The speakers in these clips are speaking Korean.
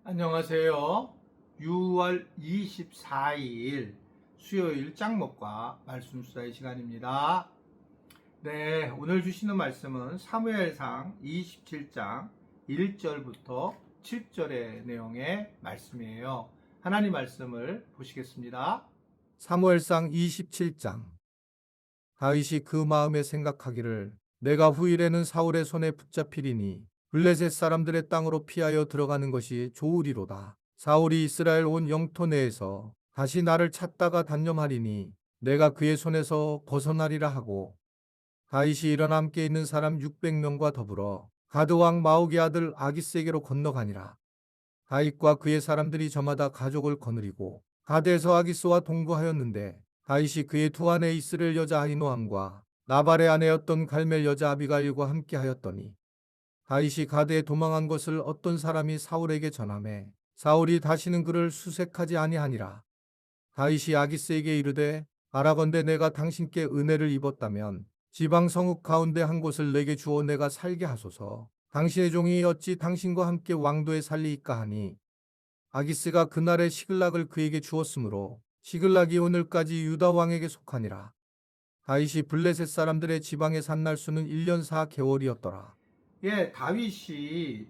안녕하세요. 6월 24일 수요일 짱먹과 말씀 수다의 시간입니다. 네, 오늘 주시는 말씀은 사무엘상 27장 1절부터 7절의 내용의 말씀이에요. 하나님 말씀을 보시겠습니다. 사무엘상 27장. 다윗이 그 마음에 생각하기를 내가 후일에는 사울의 손에 붙잡히리니 블레셋 사람들의 땅으로 피하여 들어가는 것이 좋으리로다. 사울이 이스라엘 온 영토 내에서 다시 나를 찾다가 단념하리니 내가 그의 손에서 벗어나리라 하고, 다윗이 일어나 함께 있는 사람 600명과 더불어 가드 왕 마옥의 아들 아기스에게로 건너가니라. 다윗과 그의 사람들이 저마다 가족을 거느리고 가드에서 아기스와 동거하였는데, 다윗이 그의 두 아내 이스라엘 여자 아히노함과 나발의 아내였던 갈멜 여자 아비가일과 함께 하였더니, 다윗이 가드에 도망한 것을 어떤 사람이 사울에게 전하매 사울이 다시는 그를 수색하지 아니하니라. 다윗이 아기스에게 이르되 바라건대 내가 당신께 은혜를 입었다면 지방 성읍 가운데 한 곳을 내게 주어 내가 살게 하소서. 당신의 종이 어찌 당신과 함께 왕도에 살리이까 하니, 아기스가 그날의 시글락을 그에게 주었으므로 시글락이 오늘까지 유다 왕에게 속하니라. 다윗이 블레셋 사람들의 지방에 산 날수는 1년 4개월이었더라. 다윗이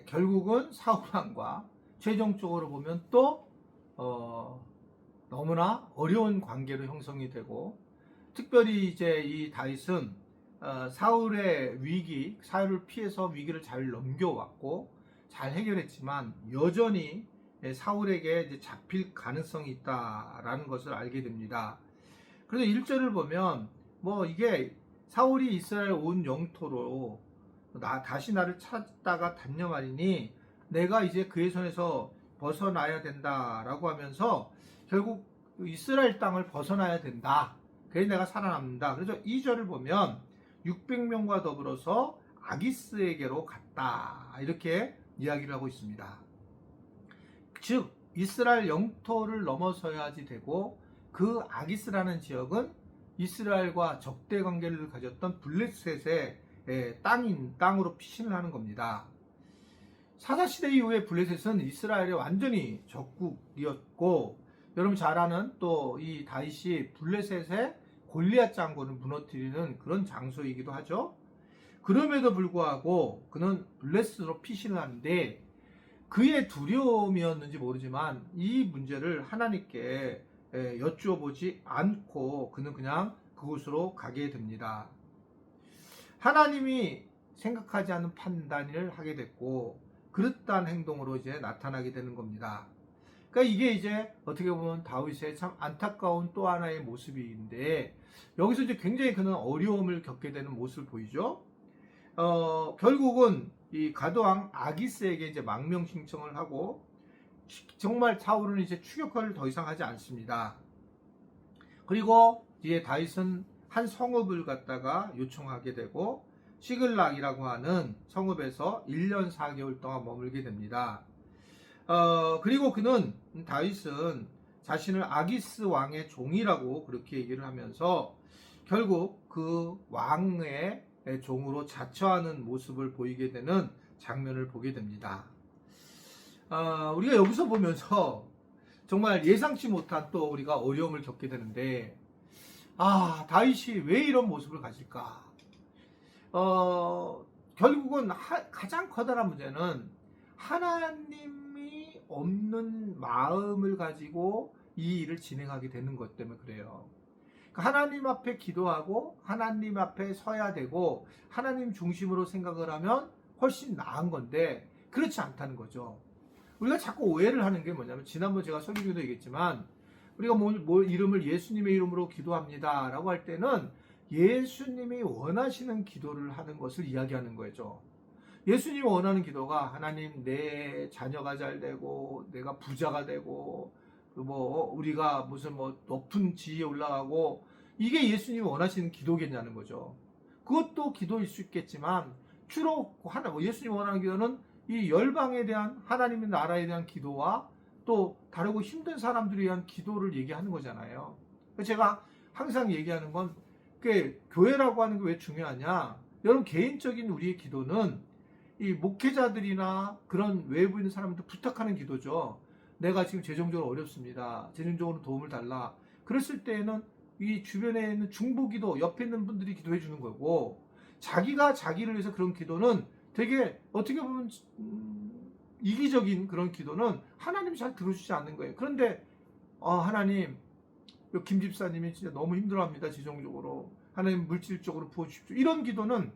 결국은 사울 왕과 최종적으로 보면 또 너무나 어려운 관계로 형성이 되고, 특별히 이제 이 다윗은 사울의 위기, 사울을 피해서 위기를 잘 넘겨왔고 잘 해결했지만 여전히 사울에게 이제 잡힐 가능성이 있다라는 것을 알게 됩니다. 그래서 1절을 보면 이게 사울이 이스라엘 온 영토로 다시 나를 찾다가 단념하리니 내가 이제 그의 손에서 벗어나야 된다라고 하면서 결국 이스라엘 땅을 벗어나야 된다. 그래서 내가 살아남는다. 그래서 2절을 보면 600명과 더불어서 아기스에게로 갔다. 이렇게 이야기를 하고 있습니다. 즉 이스라엘 영토를 넘어서야지 되고, 그 아기스라는 지역은 이스라엘과 적대 관계를 가졌던 블레셋의 땅으로 피신을 하는 겁니다. 사사시대 이후에 블레셋은 이스라엘의 완전히 적국이었고, 여러분 잘 아는 또 이 다윗이 블레셋의 골리앗 장군을 무너뜨리는 그런 장소이기도 하죠. 그럼에도 불구하고 그는 블레셋으로 피신을 하는데, 그의 두려움이었는지 모르지만 이 문제를 하나님께 여쭈어보지 않고 그는 그냥 그곳으로 가게 됩니다. 하나님이 생각하지 않은 판단을 하게 됐고 그릇된 행동으로 이제 나타나게 되는 겁니다. 그러니까 이게 이제 어떻게 보면 다윗의 참 안타까운 또 하나의 모습인데, 여기서 이제 굉장히 그는 어려움을 겪게 되는 모습을 보이죠. 결국은 이 가드왕 아기스에게 이제 망명 신청을 하고, 정말 사울은 이제 추격을 더 이상 하지 않습니다. 그리고 이제 다윗은 한 성읍을 갖다가 요청하게 되고 시글락이라고 하는 성읍에서 1년 4개월 동안 머물게 됩니다. 그리고 다윗은 자신을 아기스 왕의 종이라고 그렇게 얘기를 하면서 결국 그 왕의 종으로 자처하는 모습을 보이게 되는 장면을 보게 됩니다. 우리가 여기서 보면서 정말 예상치 못한 또 우리가 어려움을 겪게 되는데, 다윗이 왜 이런 모습을 가질까? 결국은 가장 커다란 문제는 하나님이 없는 마음을 가지고 이 일을 진행하게 되는 것 때문에 그래요. 하나님 앞에 기도하고 하나님 앞에 서야 되고 하나님 중심으로 생각을 하면 훨씬 나은 건데 그렇지 않다는 거죠. 우리가 자꾸 오해를 하는 게 뭐냐면, 지난번 제가 설교 중에도 얘기했지만, 우리가 이름을 예수님의 이름으로 기도합니다 라고 할 때는 예수님이 원하시는 기도를 하는 것을 이야기하는 거죠. 예수님이 원하는 기도가 하나님 내 자녀가 잘 되고 내가 부자가 되고 우리가 무슨 높은 지위에 올라가고, 이게 예수님이 원하시는 기도겠냐는 거죠. 그것도 기도일 수 있겠지만 주로 예수님이 원하는 기도는 이 열방에 대한 하나님의 나라에 대한 기도와 또 다르고 힘든 사람들에 대한 기도를 얘기하는 거잖아요. 제가 항상 얘기하는 건, 교회라고 하는 게 왜 중요하냐? 여러분 개인적인 우리의 기도는 이 목회자들이나 그런 외부에 있는 사람들 부탁하는 기도죠. 내가 지금 재정적으로 어렵습니다. 재정적으로 도움을 달라. 그랬을 때에는 이 주변에 있는 중보기도 옆에 있는 분들이 기도해 주는 거고, 자기가 자기를 위해서 그런 기도는 되게 어떻게 보면 이기적인 그런 기도는 하나님이 잘 들어주지 않는 거예요. 그런데 하나님, 김 집사님이 진짜 너무 힘들어합니다. 재정적으로. 하나님 물질적으로 부어주십시오. 이런 기도는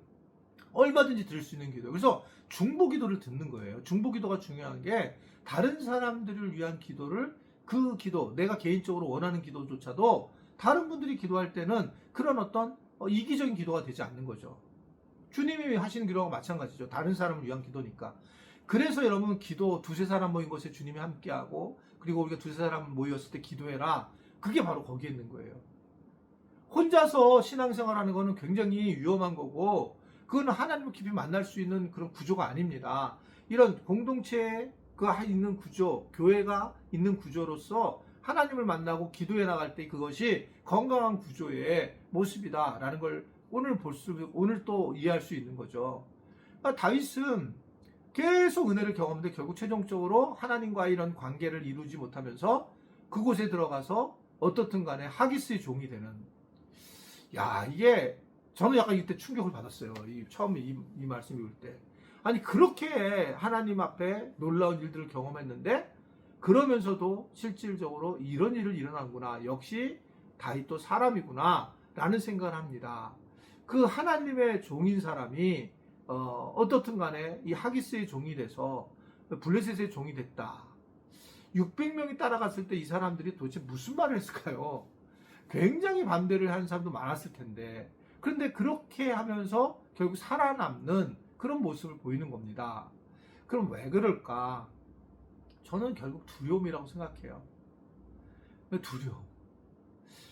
얼마든지 들을 수 있는 기도예요. 그래서 중보기도를 듣는 거예요. 중보기도가 중요한 게 다른 사람들을 위한 기도를, 그 기도, 내가 개인적으로 원하는 기도조차도 다른 분들이 기도할 때는 그런 어떤 이기적인 기도가 되지 않는 거죠. 주님이 하시는 기도와 마찬가지죠. 다른 사람을 위한 기도니까. 그래서 여러분, 기도 두세 사람 모인 곳에 주님이 함께하고, 그리고 우리가 두세 사람 모였을 때 기도해라. 그게 바로 거기에 있는 거예요. 혼자서 신앙생활하는 거는 굉장히 위험한 거고, 그건 하나님을 깊이 만날 수 있는 그런 구조가 아닙니다. 이런 공동체가 있는 구조, 교회가 있는 구조로서 하나님을 만나고 기도해 나갈 때 그것이 건강한 구조의 모습이다라는 걸 오늘 또 이해할 수 있는 거죠. 그러니까 다윗은 계속 은혜를 경험했는데 결국 최종적으로 하나님과 이런 관계를 이루지 못하면서 그곳에 들어가서 어떻든 간에 하기스의 종이 되는, 이게 저는 약간 이때 충격을 받았어요. 처음에 이 말씀 읽을 때. 아니, 그렇게 하나님 앞에 놀라운 일들을 경험했는데, 그러면서도 실질적으로 이런 일을 일어나는구나. 역시 다윗도 사람이구나. 라는 생각을 합니다. 그 하나님의 종인 사람이, 어떻든 간에 이 하기스의 종이 돼서 블레셋의 종이 됐다. 600명이 따라갔을 때 이 사람들이 도대체 무슨 말을 했을까요? 굉장히 반대를 하는 사람도 많았을 텐데, 그런데 그렇게 하면서 결국 살아남는 그런 모습을 보이는 겁니다. 그럼 왜 그럴까? 저는 결국 두려움이라고 생각해요. 두려움.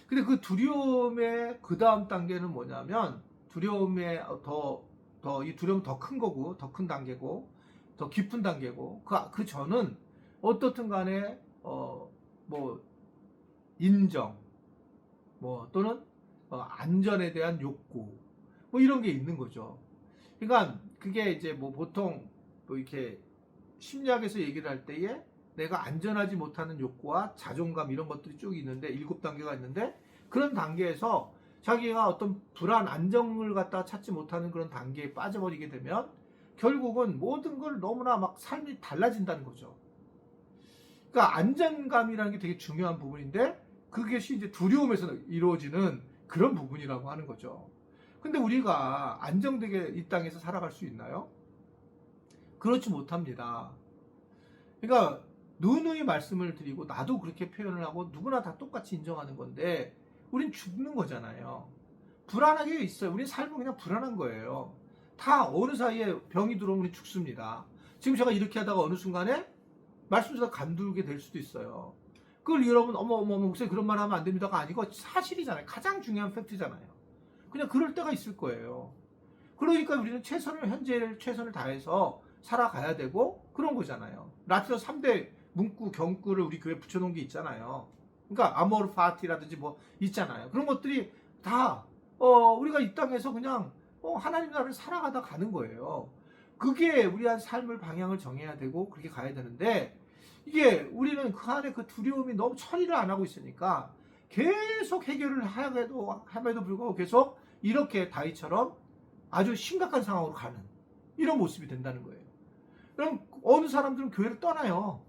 근데 그 두려움의 그 다음 단계는 뭐냐면, 두려움의 이 두려움은 더 큰 거고, 더 큰 단계고, 더 깊은 단계고, 그 저는 어떻든 간에, 인정, 또는 안전에 대한 욕구, 이런 게 있는 거죠. 그러니까 그게 이제 보통 이렇게 심리학에서 얘기를 할 때에 내가 안전하지 못하는 욕구와 자존감, 이런 것들이 쭉 있는데 7단계가 있는데, 그런 단계에서 자기가 어떤 불안, 안정을 갖다 찾지 못하는 그런 단계에 빠져버리게 되면 결국은 모든 걸 너무나 막 삶이 달라진다는 거죠. 그러니까 안정감이라는 게 되게 중요한 부분인데, 그것이 이제 두려움에서 이루어지는 그런 부분이라고 하는 거죠. 근데 우리가 안정되게 이 땅에서 살아갈 수 있나요? 그렇지 못합니다. 그러니까 누누이 말씀을 드리고, 나도 그렇게 표현을 하고 누구나 다 똑같이 인정하는 건데, 우린 죽는 거잖아요. 불안하게 있어요. 우린 삶은 그냥 불안한 거예요. 다 어느 사이에 병이 들어오면 우리 죽습니다. 지금 제가 이렇게 하다가 어느 순간에 말씀드리다 간두게 될 수도 있어요. 그걸 여러분 어머 목사님 그런 말 하면 안 됩니다가 아니고 사실이잖아요. 가장 중요한 팩트잖아요. 그냥 그럴 때가 있을 거예요. 그러니까 우리는 현재 최선을 다해서 살아가야 되고 그런 거잖아요. 라틴어 3대 문구 경구를 우리 교회에 붙여놓은 게 있잖아요. 그러니까 아모르 파티라든지 있잖아요. 그런 것들이 다 우리가 이 땅에서 그냥 하나님 나라를 살아가다 가는 거예요. 그게 우리의 삶을 방향을 정해야 되고 그렇게 가야 되는데, 이게 우리는 그 안에 그 두려움이 너무 처리를 안 하고 있으니까 계속 해결을 함에도 불구하고 계속 이렇게 다윗처럼 아주 심각한 상황으로 가는 이런 모습이 된다는 거예요. 그럼 어느 사람들은 교회를 떠나요.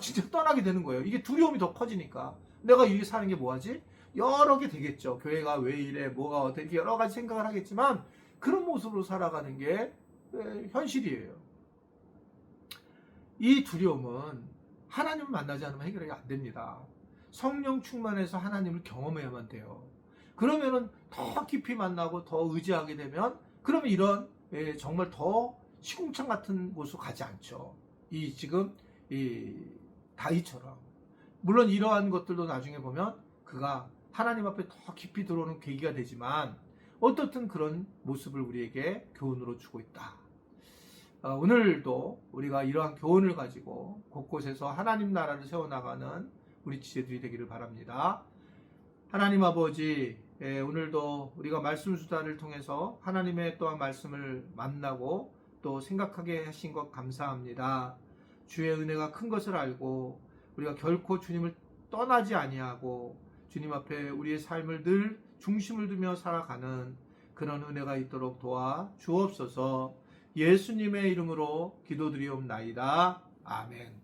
진짜 떠나게 되는 거예요. 이게 두려움이 더 커지니까. 내가 이게 사는 게 뭐하지? 여러 개 되겠죠. 교회가 왜 이래, 뭐가 어떻게, 여러 가지 생각을 하겠지만 그런 모습으로 살아가는 게 현실이에요. 이 두려움은 하나님을 만나지 않으면 해결이 안 됩니다. 성령 충만해서 하나님을 경험해야만 돼요. 그러면은 더 깊이 만나고 더 의지하게 되면, 그러면 이런 정말 더 시궁창 같은 곳으로 가지 않죠. 지금 다윗처럼. 물론 이러한 것들도 나중에 보면 그가 하나님 앞에 더 깊이 들어오는 계기가 되지만, 어떻든 그런 모습을 우리에게 교훈으로 주고 있다. 오늘도 우리가 이러한 교훈을 가지고 곳곳에서 하나님 나라를 세워나가는 우리 지체들이 되기를 바랍니다. 하나님 아버지, 오늘도 우리가 말씀 수다를 통해서 하나님의 또한 말씀을 만나고 또 생각하게 하신 것 감사합니다. 주의 은혜가 큰 것을 알고 우리가 결코 주님을 떠나지 아니하고 주님 앞에 우리의 삶을 늘 중심을 두며 살아가는 그런 은혜가 있도록 도와 주옵소서. 예수님의 이름으로 기도드리옵나이다. 아멘.